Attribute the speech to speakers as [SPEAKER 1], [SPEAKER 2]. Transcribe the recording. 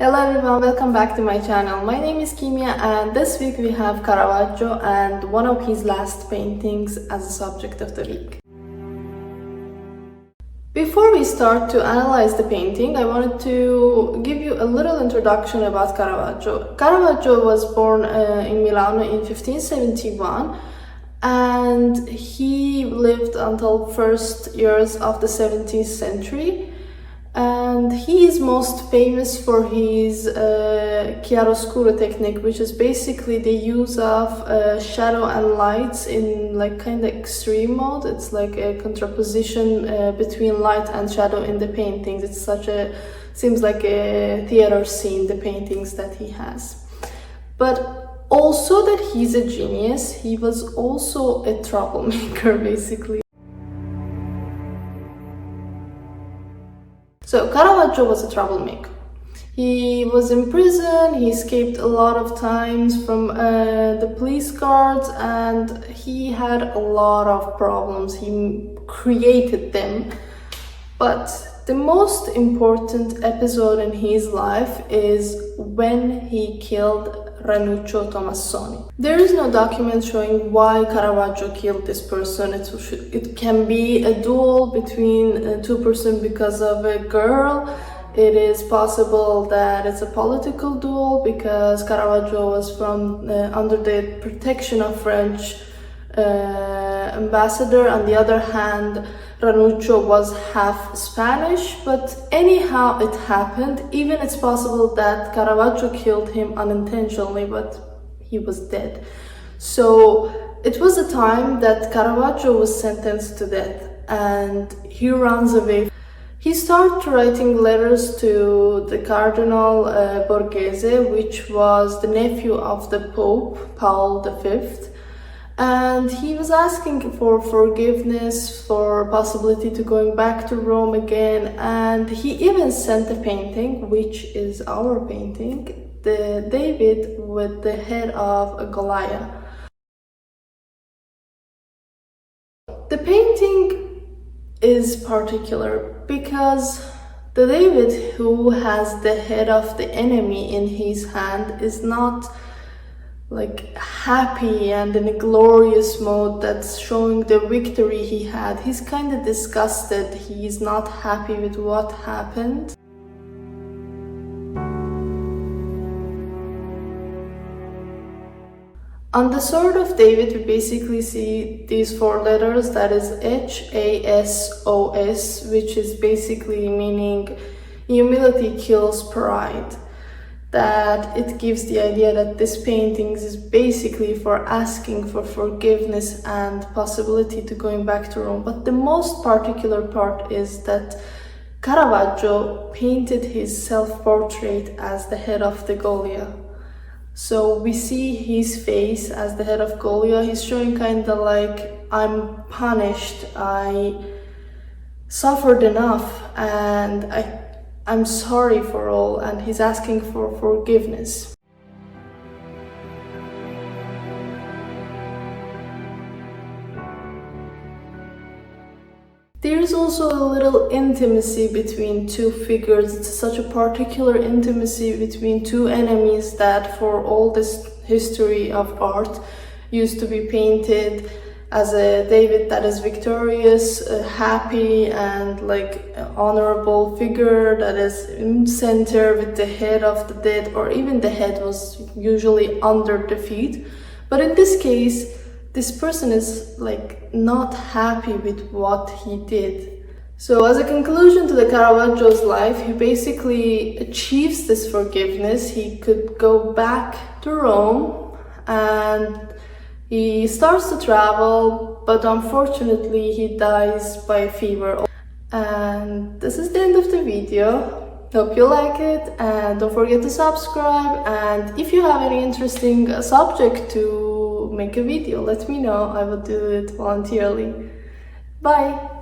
[SPEAKER 1] Hello everyone, welcome back to my channel. My name is Kimia and this week we have Caravaggio and one of his last paintings as a subject of the week. Before we start to analyze the painting, I wanted to give you a little introduction about Caravaggio. Caravaggio was born in Milano in 1571 and he lived until first years of the 17th century. And he is most famous for his chiaroscuro technique, which is basically the use of shadow and lights in like kind of extreme mode. It's like a contraposition between light and shadow in the paintings. It's seems like a theater scene, the paintings that he has. But also that he's a genius, he was also a troublemaker basically. So Caravaggio was a troublemaker. He was in prison, he escaped a lot of times from the police guards, and he had a lot of problems. He created them. But the most important episode in his life is when he killed Ranuccio Tomassoni. There is no document showing why Caravaggio killed this person. It can be a duel between two persons because of a girl. It is possible that it's a political duel because Caravaggio was from under the protection of French ambassador. On the other hand, Ranuccio was half Spanish, but anyhow it happened. Even it's possible that Caravaggio killed him unintentionally, but he was dead. So it was a time that Caravaggio was sentenced to death and he runs away. He started writing letters to the Cardinal Borghese, which was the nephew of the Pope, Paul V. And he was asking for forgiveness, for possibility to going back to Rome again, and he even sent a painting, which is our painting, the David with the head of a Goliath. The painting is particular because the David who has the head of the enemy in his hand is not like happy and in a glorious mode that's showing the victory he had. He's kind of disgusted. He's not happy with what happened. On the sword of David, we basically see these four letters, that is HASOS, which is basically meaning humility kills pride. That it gives the idea that this painting is basically for asking for forgiveness and possibility to going back to Rome. But the most particular part is that Caravaggio painted his self-portrait as the head of the Goliath. So we see his face as the head of Goliath. He's showing kind of like, I'm punished, I suffered enough, and I'm sorry for all, and he's asking for forgiveness. There is also a little intimacy between two figures. It's such a particular intimacy between two enemies that for all this history of art used to be painted as a David that is victorious, happy, and like honorable figure that is in center with the head of the dead, or even the head was usually under the feet. But in this case, this person is like not happy with what he did. So as a conclusion to the Caravaggio's life, he basically achieves this forgiveness. He could go back to Rome and he starts to travel, but unfortunately he dies by fever. And this is the end of the video. Hope you like it, and don't forget to subscribe. And if you have any interesting subject to make a video, let me know. I will do it voluntarily. Bye!